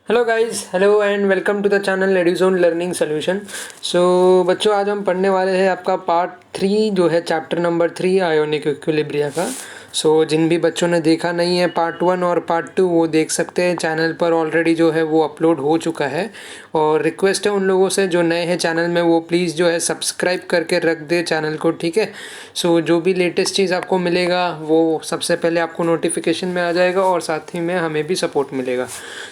Hello guys, hello and welcome to the channel Eduzone learning solution. So बच्चों, आज हम पढ़ने वाले हैं आपका पार्ट 3 जो है चैप्टर नंबर 3 आयोनिक इक्विलिब्रिया का। जिन भी बच्चों ने देखा नहीं है पार्ट 1 और पार्ट 2 वो देख सकते हैं, चैनल पर ऑलरेडी जो है वो अपलोड हो चुका है। और रिक्वेस्ट है उन लोगों से जो नए हैं चैनल में, वो प्लीज़ जो है सब्सक्राइब करके रख दे चैनल को, ठीक है। जो भी लेटेस्ट चीज़ आपको मिलेगा वो सबसे पहले आपको नोटिफिकेशन में आ जाएगा और साथ ही में हमें भी सपोर्ट मिलेगा।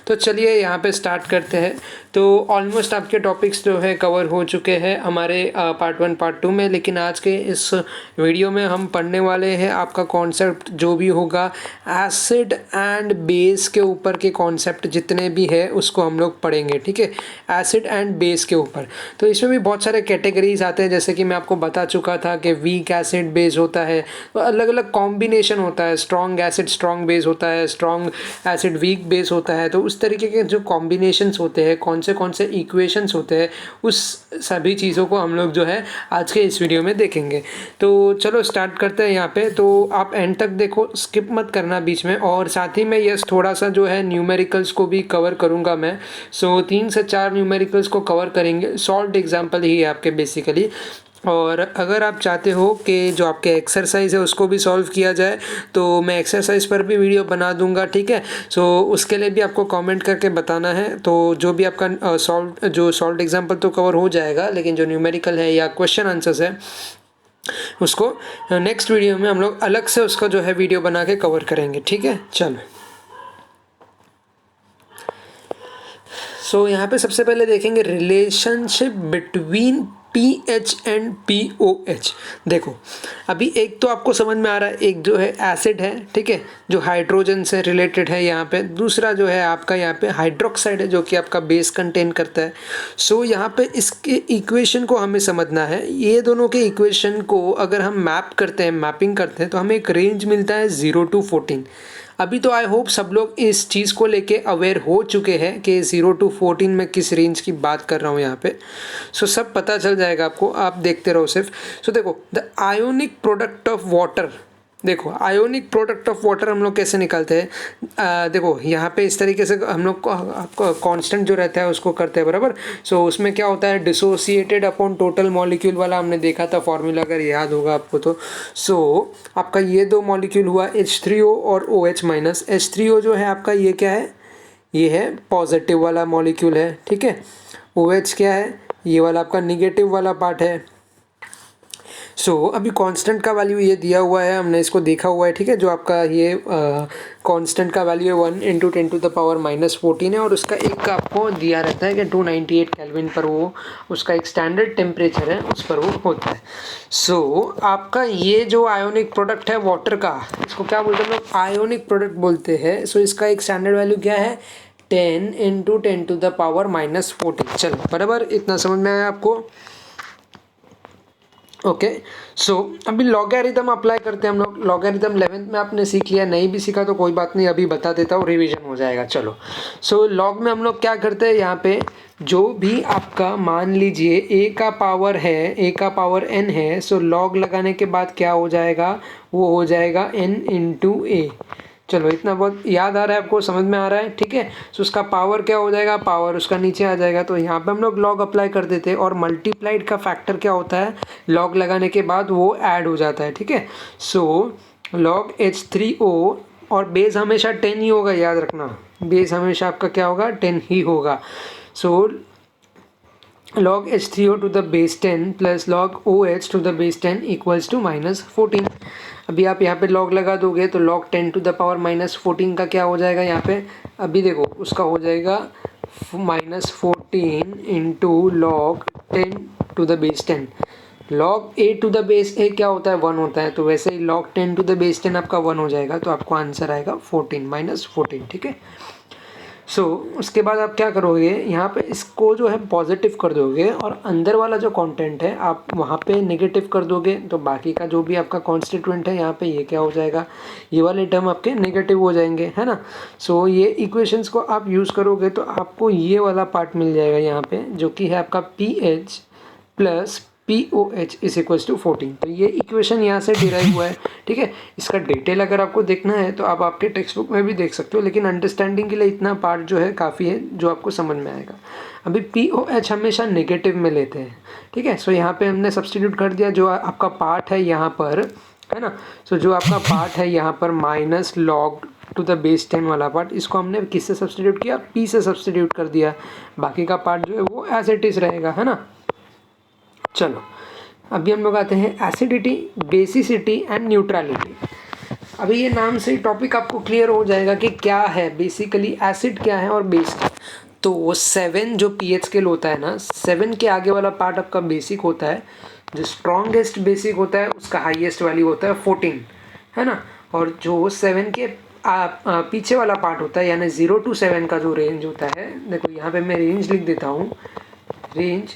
तो चलिए यहाँ पे स्टार्ट करते हैं। तो ऑलमोस्ट आपके टॉपिक्स जो है कवर हो चुके हैं हमारे पार्ट 1 पार्ट 2 में, लेकिन आज के इस वीडियो में हम पढ़ने वाले हैं आपका कॉन्सेप्ट जो भी होगा एसिड एंड बेस के ऊपर के कॉन्सेप्ट जितने भी है उसको हम लोग पढ़ेंगे, ठीक है। एसिड एंड बेस के ऊपर तो इसमें भी बहुत सारे कैटेगरीज आते हैं, जैसे कि मैं आपको बता चुका था कि वीक एसिड बेस होता है, तो अलग अलग कॉम्बिनेशन होता है। स्ट्रॉन्ग एसिड स्ट्रॉन्ग बेस होता है, स्ट्रॉन्ग एसिड वीक बेस होता है। तो उस तरीके के जो कॉम्बिनेशंस होते हैं, कौन से इक्वेशंस होते हैं, उस सभी चीज़ों को हम लोग जो है आज के इस वीडियो में देखेंगे। तो चलो स्टार्ट करते हैं यहाँ पे। तो आप एंड तक देखो, स्किप मत करना बीच में। और साथ ही में यस थोड़ा सा जो है न्यूमेरिकल्स को भी कवर करूँगा मैं। 3 से 4 न्यूमेरिकल्स को कवर करेंगे। सॉल्व्ड एग्जाम्पल ही है आपके बेसिकली। और अगर आप चाहते हो कि जो आपके एक्सरसाइज है उसको भी सॉल्व किया जाए तो मैं एक्सरसाइज पर भी वीडियो बना दूंगा, ठीक है। उसके लिए भी आपको कमेंट करके बताना है। तो जो भी आपका सॉल्व्ड एग्जांपल तो कवर हो जाएगा, लेकिन जो न्यूमेरिकल है या क्वेश्चन आंसर्स है उसको नेक्स्ट वीडियो में हम लोग अलग से उसका जो है वीडियो बना के कवर करेंगे, ठीक है। चलो यहाँ पे सबसे पहले देखेंगे relationship between pH and pOH. देखो अभी एक तो आपको समझ में आ रहा है, एक जो है एसिड है, ठीक है, जो हाइड्रोजन से रिलेटेड है यहाँ पे। दूसरा जो है आपका यहाँ पे हाइड्रोक्साइड है जो कि आपका बेस कंटेन करता है। यहाँ पे इसके इक्वेशन को हमें समझना है। ये दोनों के इक्वेशन को अगर हम मैप करते हैं, मैपिंग करते हैं, तो हमें एक रेंज मिलता है 0 to 14। अभी तो आई होप सब लोग इस चीज़ को लेके अवेयर हो चुके हैं कि 0 to 14 में किस रेंज की बात कर रहा हूँ यहाँ पे। सब पता चल जाएगा आपको, आप देखते रहो सिर्फ। देखो the ionic product of water, देखो आयोनिक प्रोडक्ट ऑफ वाटर हम लोग कैसे निकालते हैं। देखो यहाँ पे इस तरीके से हम लोग कांस्टेंट जो रहता है उसको करते हैं, बराबर। उसमें क्या होता है, डिसोसिएटेड अपॉन टोटल मॉलिक्यूल वाला हमने देखा था फॉर्मूला, अगर याद होगा आपको तो। आपका ये दो मॉलिक्यूल हुआ H3O और OH माइनस। H3O जो है आपका ये क्या है, ये है पॉजिटिव वाला मॉलिक्यूल है, ठीक है। OH क्या है, ये वाला आपका निगेटिव वाला पार्ट है। अभी कांस्टेंट का वैल्यू ये दिया हुआ है, हमने इसको देखा हुआ है, ठीक है। जो आपका ये कांस्टेंट का वैल्यू है 1 × 10⁻⁻14 है, और उसका एक का आपको दिया रहता है कि 298 केल्विन पर वो उसका एक स्टैंडर्ड टेम्परेचर है, उस पर वो होता है। आपका ये जो आयोनिक प्रोडक्ट है वाटर का, इसको क्या बोलते हैं हम लोग, आयोनिक प्रोडक्ट बोलते हैं। इसका एक स्टैंडर्ड वैल्यू क्या है, 10 × 10⁻⁻14। चलो बराबर, इतना समझ में आया आपको। ओके। अभी लॉगरिथम अप्लाई करते हैं हम लोग। लॉगरिथम 11th में आपने सीख लिया, नहीं भी सीखा तो कोई बात नहीं, अभी बता देता हूँ, रिवीजन हो जाएगा। चलो लॉग में हम लोग क्या करते हैं, यहाँ पे जो भी आपका मान लीजिए a का पावर है, a का पावर n है, लॉग लगाने के बाद क्या हो जाएगा, वो हो जाएगा n × a। चलो इतना बहुत याद आ रहा है आपको, समझ में आ रहा है, ठीक है। उसका पावर क्या हो जाएगा, पावर उसका नीचे आ जाएगा। तो यहाँ पे हम लोग लॉग अप्लाई कर देते हैं, और मल्टीप्लाइड का फैक्टर क्या होता है, लॉग लगाने के बाद वो ऐड हो जाता है, ठीक है। लॉग H3O, और बेस हमेशा 10 ही होगा, याद रखना, बेस हमेशा आपका क्या होगा, 10 ही होगा। log H3O to the base 10 plus log OH to the base 10 equals to -14। अभी आप यहाँ पे log लगा दोगे तो log 10 to the power -14 का क्या हो जाएगा यहाँ पे, अभी देखो उसका हो जाएगा -14 into log 10 to the base 10। log a to the base a क्या होता है, 1 होता है, तो वैसे ही log 10 to the base 10 आपका 1 हो जाएगा, तो आपको आंसर आएगा 14 -14, ठीक है। उसके बाद आप क्या करोगे, यहाँ पे इसको जो है पॉजिटिव कर दोगे, और अंदर वाला जो कंटेंट है आप वहाँ पे नेगेटिव कर दोगे, तो बाकी का जो भी आपका कॉन्स्टिट्यूएंट है यहाँ पे ये क्या हो जाएगा, ये वाले टर्म आपके नेगेटिव हो जाएंगे, है ना। ये इक्वेशंस को आप यूज़ करोगे तो आपको ये वाला पार्ट मिल जाएगा यहाँ पे, जो कि है आपका P H plus POH is equals to 14। तो ये इक्वेशन यहाँ से डिराइव हुआ है, ठीक है। इसका डिटेल अगर आपको देखना है तो आप आपके टेक्स्ट बुक में भी देख सकते हो, लेकिन अंडरस्टैंडिंग के लिए इतना पार्ट जो है काफ़ी है जो आपको समझ में आएगा। अभी POH हमेशा नेगेटिव में लेते हैं, ठीक है। सो यहाँ पे हमने सब्सटीट्यूट कर दिया, जो आपका पार्ट है यहाँ पर, है ना। सो जो आपका पार्ट है यहाँ पर minus log to the base 10 वाला पार्ट, इसको हमने किससे सब्सटीट्यूट किया, P से सब्सटीट्यूट कर दिया। बाकी का पार्ट जो है वो एज इट इज़ रहेगा, है ना। चलो अभी हम लोग आते हैं एसिडिटी, बेसिसिटी एंड न्यूट्रलिटी। अभी ये नाम से टॉपिक आपको क्लियर हो जाएगा कि क्या है बेसिकली एसिड क्या है और बेस क्या है। तो 7 जो pH स्केल होता है ना, 7 के आगे वाला पार्ट आपका बेसिक होता है। जो स्ट्रॉन्गेस्ट बेसिक होता है उसका हाईएस्ट वैल्यू होता है 14, है ना। और जो 7 के पीछे वाला पार्ट होता है, यानी 0 to 7 का जो रेंज होता है, देखो यहाँ पे मैं रेंज लिख देता हूँ। रेंज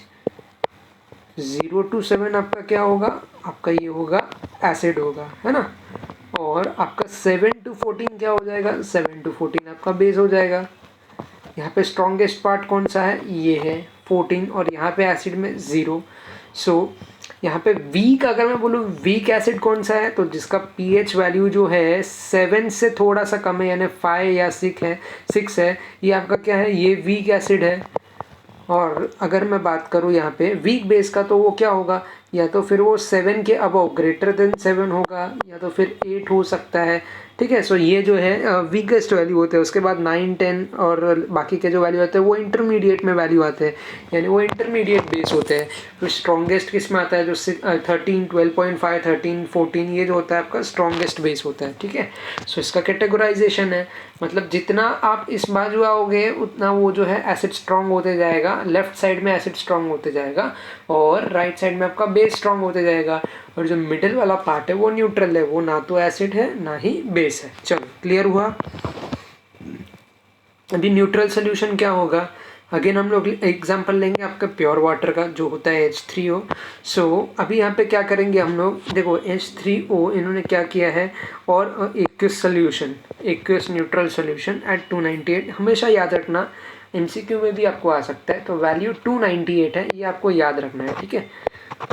0 to 7 आपका क्या होगा, आपका ये होगा एसिड होगा, है ना। और आपका 7 to 14 क्या हो जाएगा, 7 to 14 आपका बेस हो जाएगा। यहाँ पे स्ट्रॉन्गेस्ट पार्ट कौन सा है, ये है 14, और यहाँ पे एसिड में 0। सो यहाँ पे वीक, अगर मैं बोलूँ वीक एसिड कौन सा है, तो जिसका pH वैल्यू जो है 7 से थोड़ा सा कम है, यानी 5 या 6 है, ये आपका क्या है, ये वीक एसिड है। और अगर मैं बात करूँ यहाँ पे वीक बेस का, तो वो क्या होगा, या तो फिर वो 7 के अबव ग्रेटर देन 7 होगा, या तो फिर 8 हो सकता है, ठीक है। सो ये जो है वीकेस्ट वैल्यू होते हैं। उसके बाद 9, 10 और बाकी के जो वैल्यू आते हैं वो इंटरमीडिएट में वैल्यू आते हैं, यानी वो इंटरमीडिएट बेस होते हैं। फिर स्ट्रॉन्गेस्ट किस में आता है, जो 13, 12.5, 13, 14, ये जो होता है आपका स्ट्रॉन्गेस्ट बेस होता है, ठीक है। सो इसका कैटेगराइजेशन है, मतलब जितना आप इस बाजू आओगे उतना वो जो है एसिड स्ट्रॉन्ग होते जाएगा, लेफ्ट साइड में एसिड स्ट्रॉन्ग होते जाएगा और राइट साइड में आपका बेस स्ट्रॉन्ग होते जाएगा। और जो मिडिल वाला पार्ट है वो न्यूट्रल है, वो ना तो एसिड है ना ही बेस है। चलो क्लियर हुआ। अभी न्यूट्रल सोल्यूशन क्या होगा, अगेन हम लोग एग्जांपल लेंगे आपका प्योर वाटर का जो होता है H3O। सो अभी यहाँ पे क्या करेंगे हम लोग, देखो H3O इन्होंने क्या किया है, और aqueous solution, aqueous neutral solution at 298, हमेशा याद रखना, MCQ में भी आपको आ सकता है। तो वैल्यू 298 है, ये आपको याद रखना है, ठीक है।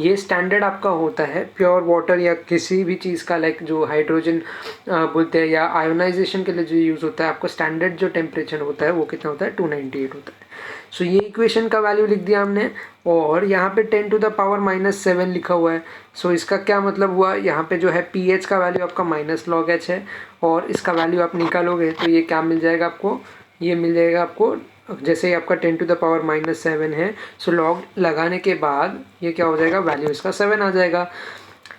ये स्टैंडर्ड आपका होता है प्योर वाटर या किसी भी चीज़ का, लाइक जो हाइड्रोजन बोलते हैं या आयोनाइजेशन के लिए जो यूज़ होता है, आपको स्टैंडर्ड जो टेम्परेचर होता है वो कितना होता है, 298 होता है। सो ये इक्वेशन का वैल्यू लिख दिया हमने, और यहाँ पे 10 to the power -7 लिखा हुआ है। सो इसका क्या मतलब हुआ, यहाँ पे जो है pH का वैल्यू आपका -log-H है, और इसका वैल्यू आप निकालोगे तो ये क्या मिल जाएगा आपको, ये मिल जाएगा आपको, जैसे ही आपका 10 to the power -7 है, सो लॉग लगाने के बाद ये क्या हो जाएगा, वैल्यू इसका 7 आ जाएगा।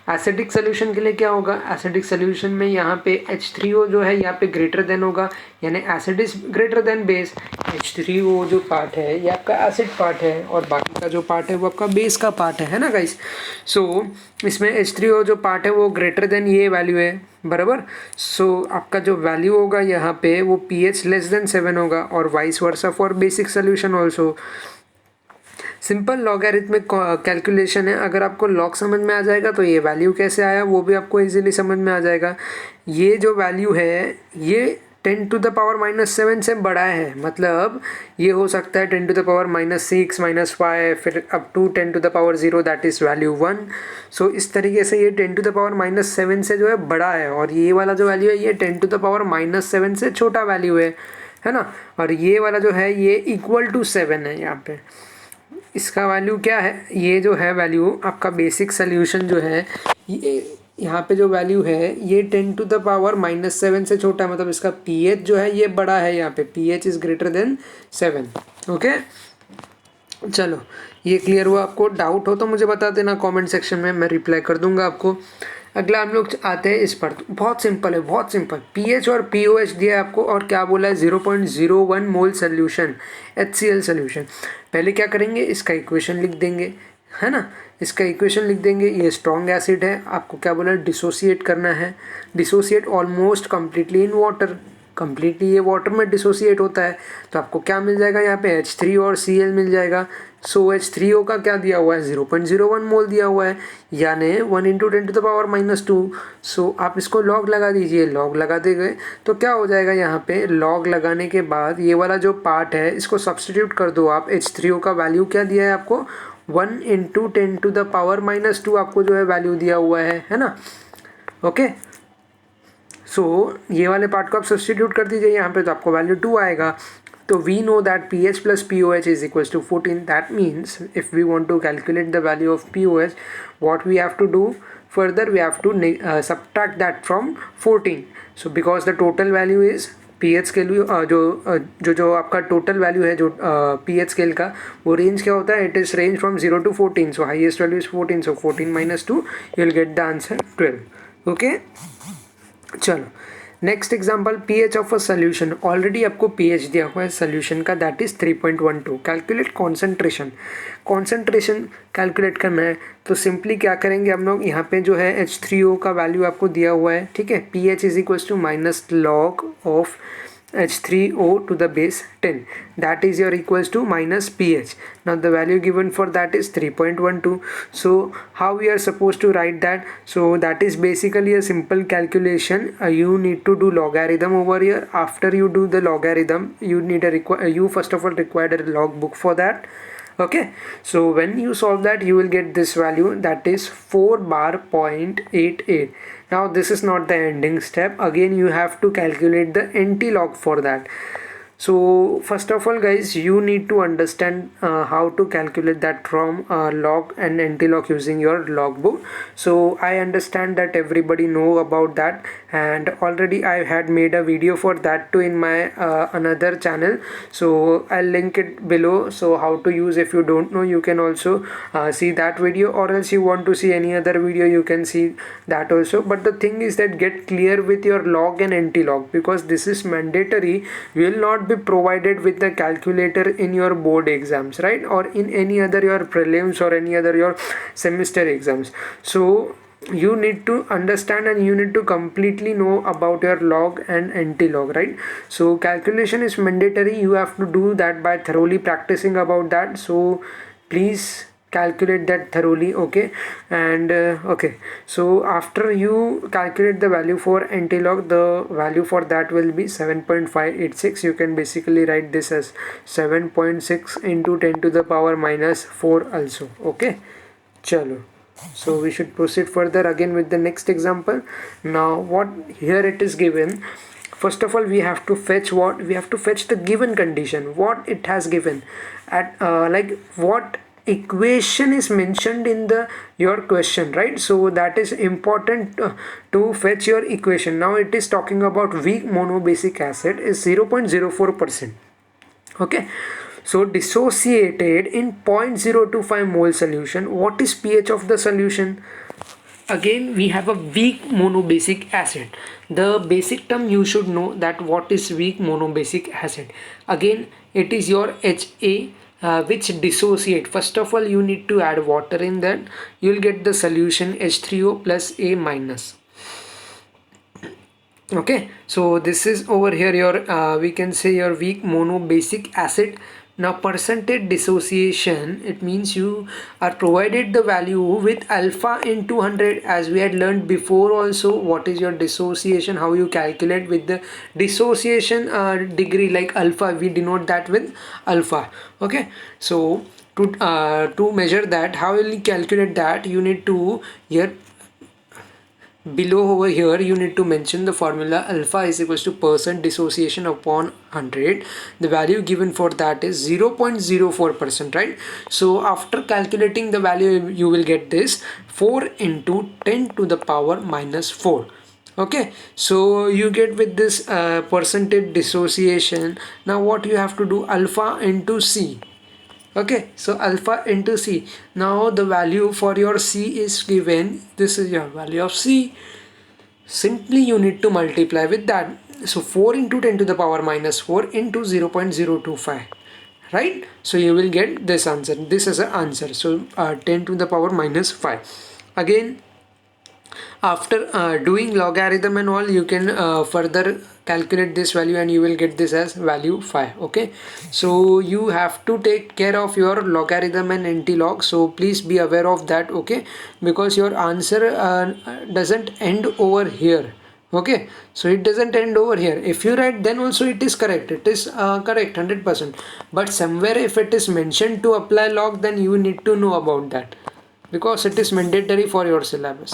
एसिडिक सोल्यूशन के लिए क्या होगा, एसिडिक सोल्यूशन में यहाँ पे H3O जो है यहाँ पे ग्रेटर देन होगा, यानी acid is greater than base. H3O जो पार्ट है ये आपका एसिड पार्ट है, और बाकी का जो पार्ट है वो आपका बेस का पार्ट है ना गाइस। सो इसमें H3O जो पार्ट है वो ग्रेटर देन ये वैल्यू है, बराबर। सो आपका जो वैल्यू होगा यहाँ पे वो pH लेस देन 7 होगा, और vice versa for basic solution also. Simple logarithmic calculation है, अगर आपको लॉग समझ में आ जाएगा तो ये वैल्यू कैसे आया वो भी आपको इजीली समझ में आ जाएगा। ये जो वैल्यू है ये 10 to the power -7 से बड़ा है, मतलब ये हो सकता है 10 to the power -6, -5, फिर up to 10 to the power 0, that is value 1। So इस तरीके से ये 10 to the power -7 से जो है बड़ा है, और ये वाला जो वैल्यू है ये 10 to the power -7 से छोटा वैल्यू है ना। और ये वाला जो है ये इक्वल टू 7 है, यहाँ पे इसका वैल्यू क्या है, ये जो है वैल्यू आपका बेसिक सोल्यूशन जो है, ये यहाँ पे जो वैल्यू है ये 10 to the power -7 से छोटा है, मतलब इसका pH जो है ये बड़ा है, यहाँ पे pH is greater than 7। Okay चलो ये क्लियर हुआ। आपको डाउट हो तो मुझे बता देना कमेंट सेक्शन में, मैं रिप्लाई कर दूंगा आपको। अगला हम लोग आते हैं इस पर, बहुत सिंपल है, बहुत सिंपल। pH और POH दिया है आपको, और क्या बोला है 0.01 मोल सोल्यूशन, HCl सोल्यूशन। पहले क्या करेंगे, इसका इक्वेशन लिख देंगे, है ना। इसका इक्वेशन लिख देंगे, ये स्ट्रॉन्ग एसिड है, आपको क्या बोला है डिसोसिएट करना है, dissociate almost completely in water, completely ये वाटर में डिसोसिएट होता है। तो आपको क्या मिल जाएगा, यहाँ पे H3 और Cl मिल जाएगा। सो H3O का क्या दिया हुआ है 0.01 मोल दिया हुआ है, यानी 1 × 10 to the power -2। सो आप इसको लॉग लगा दीजिए, लॉग लगा देंगे तो क्या हो जाएगा, यहाँ पे लॉग लगाने के बाद ये वाला जो पार्ट है इसको सब्सटीट्यूट कर दो आप। H3O का वैल्यू क्या दिया है आपको 1 इंटू 10⁻⁻² आपको जो है वैल्यू दिया हुआ है ना। ओके, सो ये वाले पार्ट को आप सब्सटीट्यूट कर दीजिए यहाँ पे, तो आपको वैल्यू 2 आएगा। तो we know that P H plus P O H is equal to 14. That means if we want to calculate the value of P O H, what we have to do further, we have to subtract that from 14. So because the total value is P H scale, जो आपका total value है जो P H scale का, वो range क्या होता है, it is range from 0 to 14. So highest value is 14. So 14 minus 2, you will get the answer 12. Okay, चलो next example, P H of a solution. Already आपको P H दिया हुआ है सोल्यूशन का, that is 3.12. Calculate concentration. Concentration calculate करना है तो simply क्या करेंगे हम लोग, यहाँ पे जो है H3O का वैल्यू आपको दिया हुआ है, ठीक है। P H is equal to minus log of H3O to the base 10, that is your equals to minus pH. Now the value given for that is 3.12. so how we are supposed to write that? So that is basically a simple calculation. You need to do logarithm over here. After you do the logarithm, you need you first of all required a log book for that. Okay, so when you solve that, you will get this value, that is 4 bar 0.88. Now this is not the ending step. Again you have to calculate the anti-log for that. So first of all guys, you need to understand how to calculate that from log and anti-log using your logbook. So I understand that everybody know about that, and already I had made a video for that too in my another channel, so I'll link it below. So how to use, if you don't know, you can also see that video, or else you want to see any other video, you can see that also. But the thing is that get clear with your log and anti-log, because this is mandatory. You will not be provided with the calculator in your board exams, right, or in any other your prelims or any other your semester exams. So you need to understand and you need to completely know about your log and anti-log, right? So calculation is mandatory. You have to do that by thoroughly practicing about that. So please calculate that thoroughly. Okay, and okay, so after you calculate the value for anti-log, the value for that will be 7.586. you can basically write this as 7.6 into 10 to the power minus 4 also. Okay, chalo, so we should proceed further again with the next example. Now what here it is given, first of all we have to fetch what, we have to fetch the given condition, what it has given at like what equation is mentioned in the your question, right? So that is important to fetch your equation. Now it is talking about weak monobasic acid is 0.04%. okay, so dissociated in 0.025 mole solution. What is pH of the solution? Again we have a weak monobasic acid. The basic term you should know that what is weak monobasic acid. Again it is your HA which dissociate. First of all you need to add water in that, you will get the solution H3O plus A minus. Okay, so this is over here your we can say your weak monobasic acid. Now percentage dissociation, it means you are provided the value with alpha in 200, as we had learned before also. What is your dissociation, how you calculate with the dissociation degree, like alpha, we denote that with alpha. Okay, so to measure that, how will you calculate that, you need to here below over here you need to mention the formula. Alpha is equals to percent dissociation upon 100. the value given for that is 0.04%, right? So after calculating the value you will get this 4 into 10 to the power minus 4. okay, so you get with this percentage dissociation. Now what you have to do, alpha into C. okay, so alpha into C. Now the value for your C is given, this is your value of C. Simply you need to multiply with that. So 4 into 10 to the power minus 4 into 0.025, right? So you will get this answer. This is an answer. So 10 to the power minus 5. Again after doing logarithm and all, you can further calculate this value and you will get this as value 5. okay, so you have to take care of your logarithm and anti-log, so please be aware of that. okay, because your answer doesn't end over here. Okay, so it doesn't end over here. If you write, then also it is correct. It is correct 100%. But somewhere if it is mentioned to apply log, then you need to know about that, because it is mandatory for your syllabus.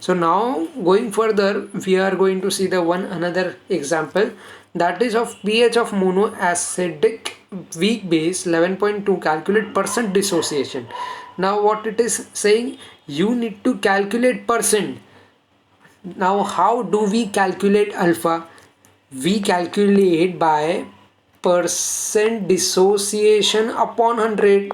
So now going further, we are going to see the another example, that is of pH of monoacidic weak base 11.2, calculate percent dissociation. Now what it is saying, you need to calculate percent. Now how do we calculate alpha? We calculate by percent dissociation upon 100,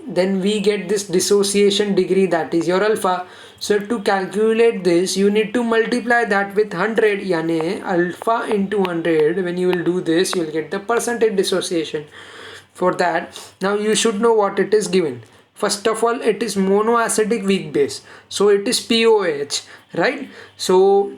then we get this dissociation degree, that is your alpha. So to calculate this, you need to multiply that with 100, yani alpha into 100. When you will do this, you will get the percentage dissociation. For that, now you should know what it is given. First of all, it is monoacidic weak base, so it is POH, right? So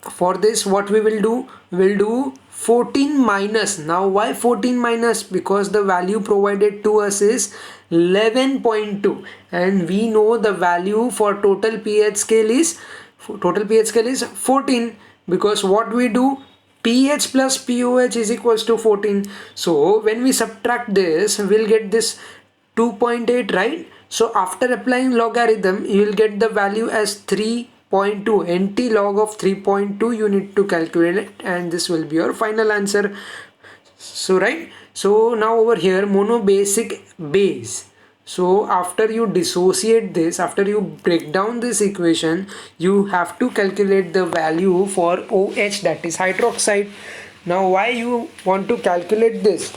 for this, what we will do, we'll do 14 minus. Now why 14 minus? Because the value provided to us is 11.2, and we know the value for total pH scale is 14, because what we do, pH plus POH is equals to 14. So when we subtract this, we'll get this 2.8, right? So after applying logarithm, you will get the value as 3.2. NT log of 3.2 you need to calculate it, and this will be your final answer. So right, so now over here, monobasic base. So after you dissociate this, after you break down this equation, you have to calculate the value for OH, that is hydroxide. Now why you want to calculate this?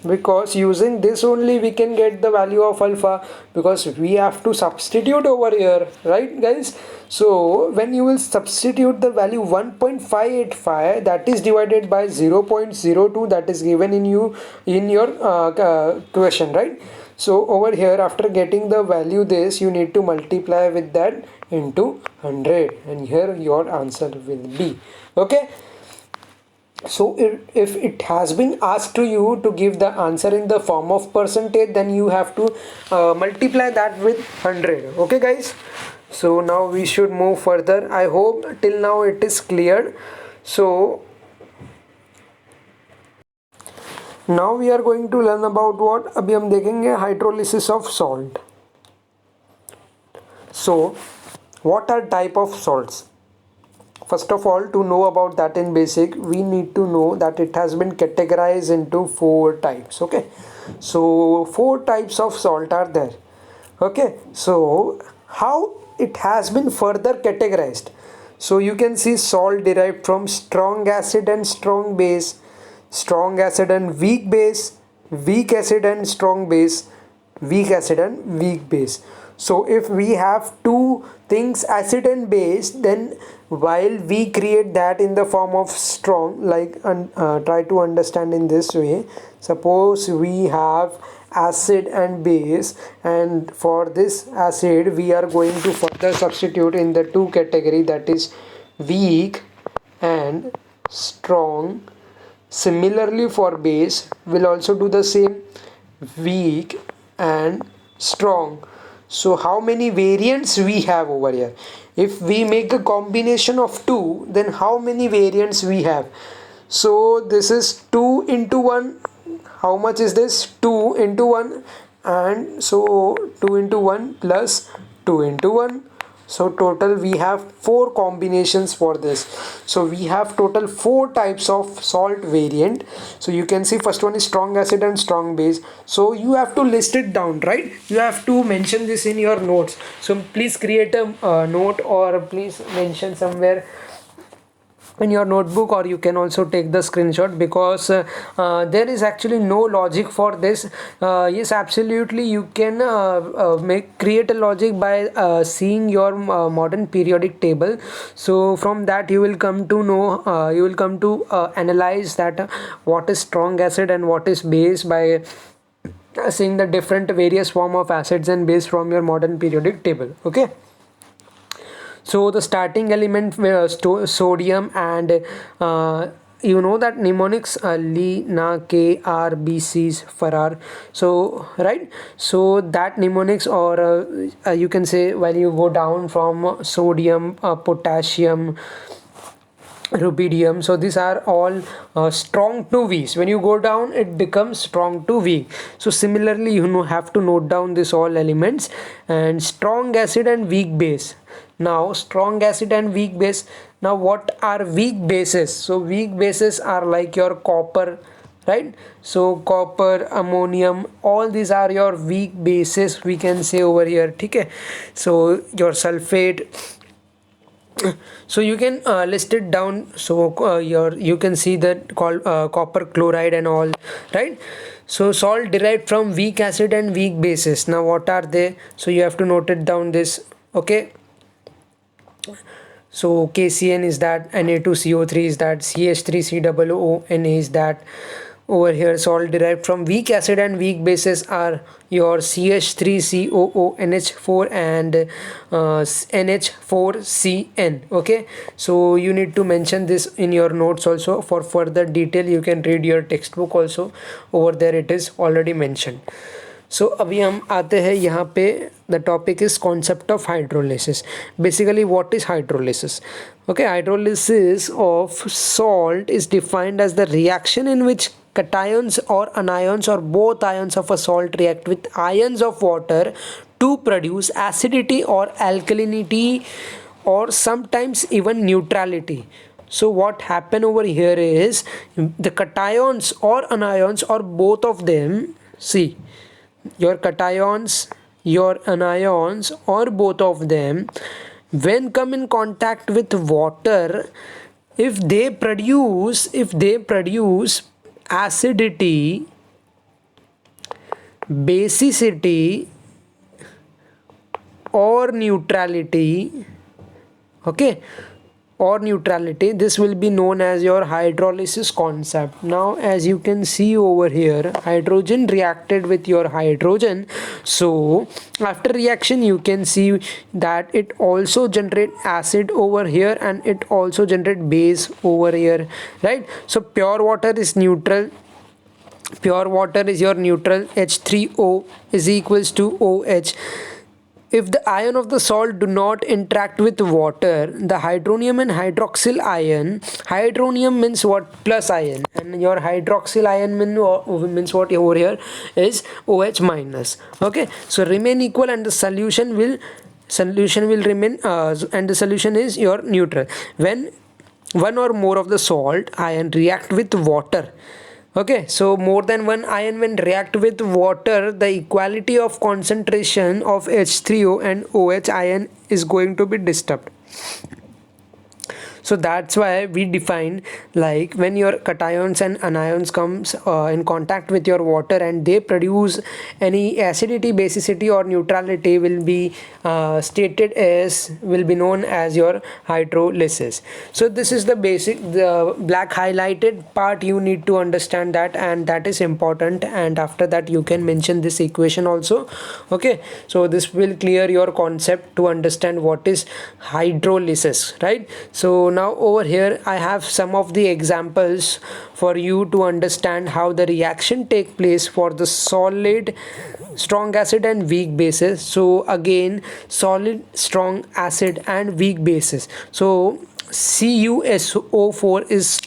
Because using this only we can get the value of alpha, because we have to substitute over here, right guys? So when you will substitute the value 1.585, that is divided by 0.02, that is given in your question, right? So over here, after getting the value this, you need to multiply with that into 100, and here your answer will be okay. So if it has been asked to you to give the answer in the form of percentage, then you have to multiply that with 100. Okay guys, so now we should move further. I hope till now it is clear. So now we are going to learn about what, अभी हम देखेंगे hydrolysis of salt. So what are type of salts? First of all, to know about that in basic, we need to know that it has been categorized into 4 types. Okay, so 4 types of salt are there. Okay, so how it has been further categorized? So you can see salt derived from strong acid and strong base, strong acid and weak base, weak acid and strong base, weak acid and weak base. So if we have two things, acid and base, then while we create that in the form of strong, like try to understand in this way. Suppose we have acid and base, and for this acid we are going to further substitute in the two category, that is weak and strong. Similarly for base, we'll also do the same, weak and strong. So how many variants we have over here? If we make a combination of 2, then how many variants we have? So this is 2 into 1. How much is this? 2 into 1, and so 2 into 1 plus 2 into 1. So total we have 4 combinations for this. So we have total 4 types of salt variant. So you can see first one is strong acid and strong base. So you have to list it down, right? You have to mention this in your notes. So please create a note, or please mention somewhere in your notebook, or you can also take the screenshot, because there is actually no logic for this. Yes, absolutely, you can create a logic by seeing your modern periodic table. So from that you will come to know, you will come to analyze that what is strong acid and what is base by seeing the different various form of acids and base from your modern periodic table. Okay, so the starting element sodium and you know that mnemonics, Li, Na, K, R, B, C's, Farar. So right, so that mnemonics, or you can say while you go down from sodium, potassium, rubidium, so these are all strong to weak. When you go down, it becomes strong to weak. So similarly, you know, have to note down this all elements. And strong acid and weak base. Now strong acid and weak base. Now what are weak bases? So weak bases are like your copper, right? So copper, ammonium, all these are your weak bases, we can say over here. Okay, so your sulfate, so you can list it down. So you can see that called copper chloride and all, right? So salt derived from weak acid and weak bases. Now what are they? So you have to note it down this. Okay, so KCN is that, Na2CO3 is that, CH3COO, Na is that. Over here, salt derived from weak acid and weak bases are your CH3COO, NH4 and NH4CN. Okay, so you need to mention this in your notes also. For further detail, you can read your textbook also. Over there it is already mentioned. सो अभी हम आते हैं यहाँ पे, the topic is concept of hydrolysis. Basically what is hydrolysis? Okay, hydrolysis of salt is defined as the reaction in which cations or anions or both ions of a salt react with ions of water to produce acidity or alkalinity or sometimes even neutrality. So what happen over here is the cations or anions or both of them, see, your cations, your anions or both of them, when come in contact with water, if they produce acidity, basicity or neutrality, okay, or neutrality, this will be known as your hydrolysis concept. Now as you can see over here, hydrogen reacted with your hydrogen, so after reaction you can see that it also generate acid over here and it also generate base over here, right? So pure water is neutral, pure water is your neutral, H3O is equals to OH. If the ion of the salt do not interact with water, the hydronium and hydroxyl ion, hydronium means what? Plus ion, and your hydroxyl ion means what over here is OH minus. Okay, so remain equal and the solution will remain and the solution is your neutral. When one or more of the salt ion react with water, okay, so more than one ion when react with water, the equality of concentration of H3O and OH ion is going to be disturbed. So that's why we define, like when your cations and anions comes in contact with your water and they produce any acidity, basicity or neutrality, will be stated as, will be known as your hydrolysis. So this is the basic, the black highlighted part, you need to understand that, and that is important, and after that you can mention this equation also. Okay, so this will clear your concept to understand what is hydrolysis, right? So now over here I have some of the examples for you to understand how the reaction take place for the solid, strong acid and weak bases. So again, solid, strong acid and weak bases. So CuSO4 is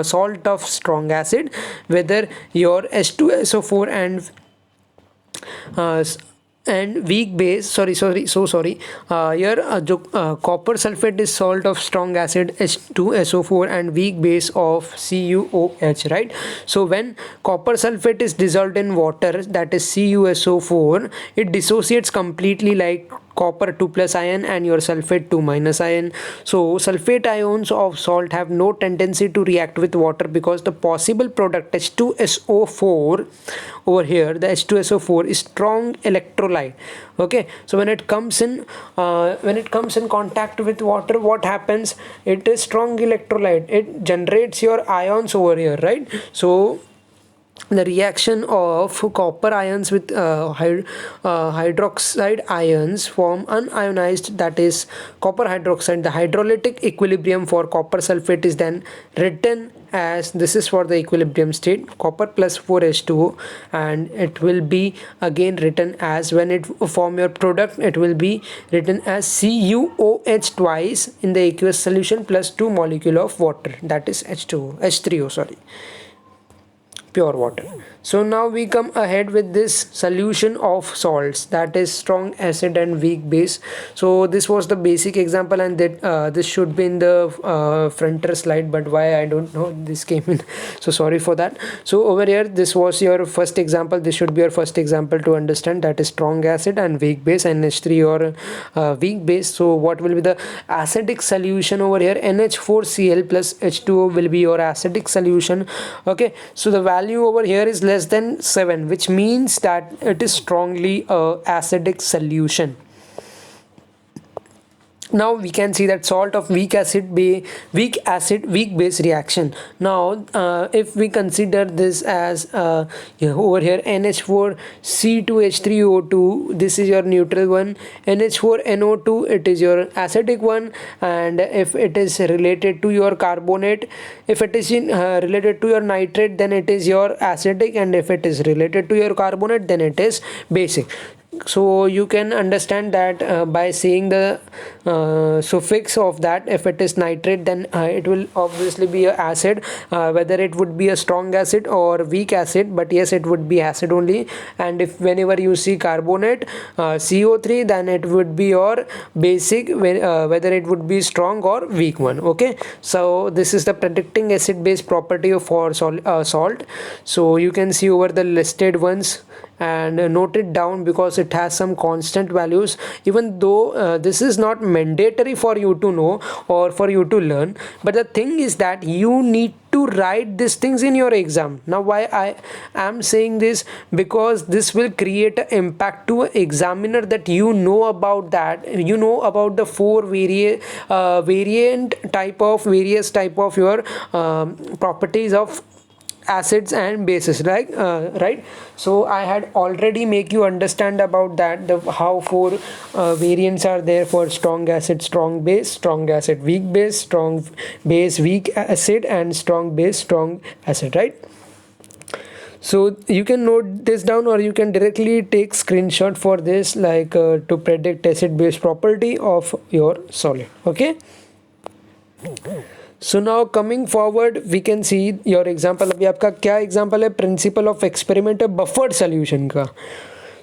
salt of strong acid, whether your H2SO4 and weak base, sorry, here copper sulfate is salt of strong acid, H2SO4, and weak base of CuOH, right? So when copper sulfate is dissolved in water, that is CuSO4, it dissociates completely like copper 2 plus ion and your sulfate 2 minus ion. So sulfate ions of salt have no tendency to react with water because the possible product H2SO4 over here, the H2SO4 is strong electrolyte. Okay, so when it comes in contact with water, what happens? It is strong electrolyte, it generates your ions over here, right? So the reaction of copper ions with hydroxide ions form unionized, that is copper hydroxide. The hydrolytic equilibrium for copper sulfate is then written as, this is for the equilibrium state, copper plus 4H2O, and it will be again written as, when it form your product, it will be written as CuOH twice in the aqueous solution plus 2 molecule of water, that is H3O, sorry, pure water. So now we come ahead with this solution of salts, that is strong acid and weak base. So this was the basic example, and that this should be in the fronter slide, but why I don't know, this came in, so sorry for that. So over here, this was your first example, this should be your first example to understand, that is strong acid and weak base, NH3 or weak base. So what will be the acidic solution over here? NH4Cl plus H2O will be your acidic solution. Okay, so the value over here is less than 7, which means that it is strongly acidic solution. Now we can see that salt of weak acid weak base reaction. Now if we consider this as over here, NH4C2H3O2, this is your neutral one, NH4NO2, it is your acidic one, and if it is related to your carbonate, if it is related to your nitrate, then it is your acidic, and if it is related to your carbonate, then it is basic. So you can understand that by saying the suffix of that, if it is nitrate, then it will obviously be a acid, whether it would be a strong acid or weak acid, but yes, it would be acid only. And if whenever you see carbonate, CO3, then it would be your basic, whether it would be strong or weak one. Okay, so this is the predicting acid base property for salt. So you can see over the listed ones and note it down, because it has some constant values, even though this is not mandatory for you to know or for you to learn, but the thing is that you need to write these things in your exam. Now why I am saying this, because this will create an impact to an examiner, that you know about that, you know about the four various type of your properties of acids and bases, right? So I had already make you understand about that, how four variants are there for strong acid, strong base, strong acid, weak base, strong base, weak acid, and strong base, strong acid, right? So you can note this down, or you can directly take screenshot for this, like to predict acid base property of your solid. Okay, so now coming forward we can see your example. अभी आपका क्या example है? Principle of experiment है buffered solution का.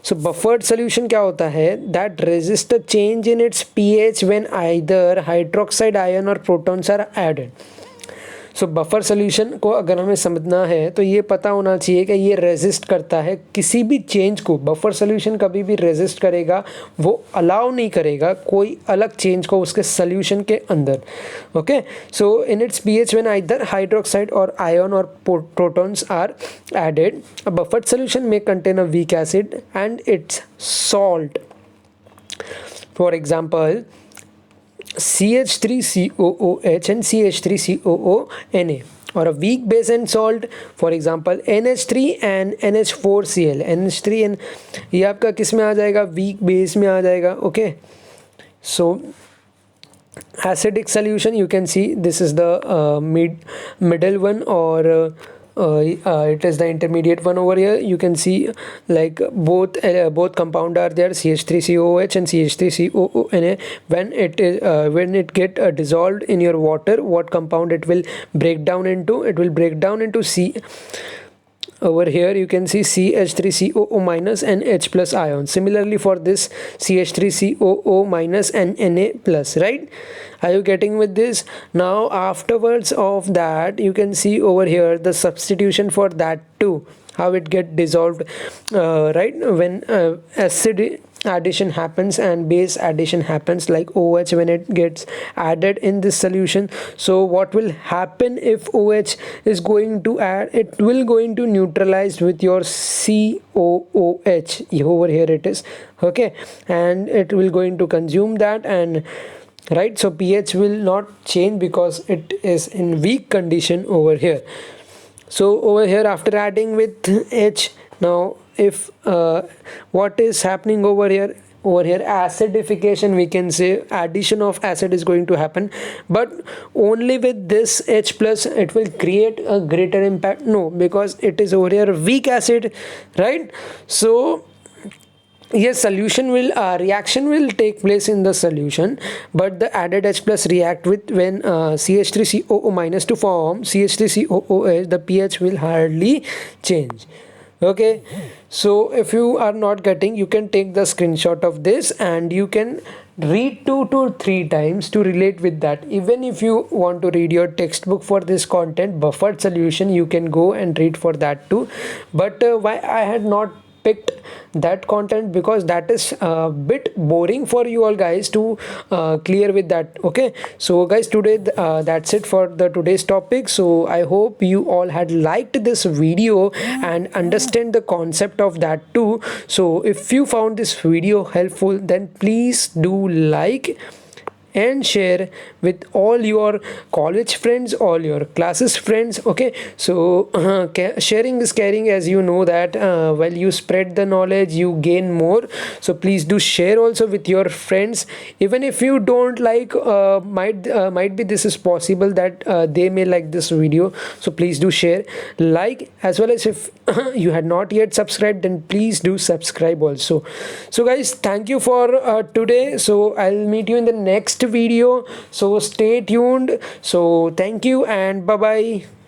So buffered solution क्या होता है? That resist change in its pH when either hydroxide ion और protons are added. So buffer solution को अगर हमें समझना है तो ये पता होना चाहिए कि ये रेजिस्ट करता है किसी भी चेंज को. बफर सोल्यूशन कभी भी रेजिस्ट करेगा, वो अलाउ नहीं करेगा कोई अलग चेंज को उसके सोल्यूशन के अंदर. Okay, so in its pH when either hydroxide or ion और protons are added, a buffered solution may contain a weak acid and its salt. For example, CH3COOH and CH3COONA, or a weak base and salt, for example NH3 and NH4Cl. NH3 and ये आपका किस में आ जाएगा? Weak base में आ जाएगा. Okay, so acidic solution, you can see this is the middle one, or it is the intermediate one over here. You can see like both compound are there, CH3COOH and CH3COONA. When it get dissolved in your water, what compound it will break down into? It will break down into C. Over here you can see CH3COO minus and H plus ion. Similarly for this CH3COO minus and Na plus, right? Are you getting with this? Now afterwards of that, you can see over here the substitution for that too, how it get dissolved, right? When acid addition happens and base addition happens, like OH, when it gets added in this solution. So what will happen if OH is going to add? It will going to neutralize with your COOH. Over here it is. Okay, and it will going to consume that, and right, so pH will not change because it is in weak condition over here. So over here, after adding with H, now if what is happening over here, acidification, we can say addition of acid is going to happen, but only with this H plus it will create a greater impact? No, because it is over here weak acid, right? So yes, solution will reaction will take place in the solution, but the added H plus react with when CH3COO minus to form CH3COOH, the pH will hardly change. Okay, so if you are not getting, you can take the screenshot of this and you can read 2 to 3 times to relate with that. Even if you want to read your textbook for this content buffered solution, you can go and read for that too. But why I had not picked that content, because that is a bit boring for you all guys to clear with that. Okay, so guys, today that's it for the today's topic. So I hope you all had liked this video and understand the concept of that too. So if you found this video helpful, then please do like and share with all your college friends, all your classes friends. Okay, so sharing is caring, as you know that while you spread the knowledge you gain more. So please do share also with your friends, even if you don't like, might be this is possible that they may like this video. So please do share, like, as well as if you had not yet subscribed, then please do subscribe also. So guys, thank you for today. So I'll meet you in the next video, so stay tuned. So thank you and bye bye.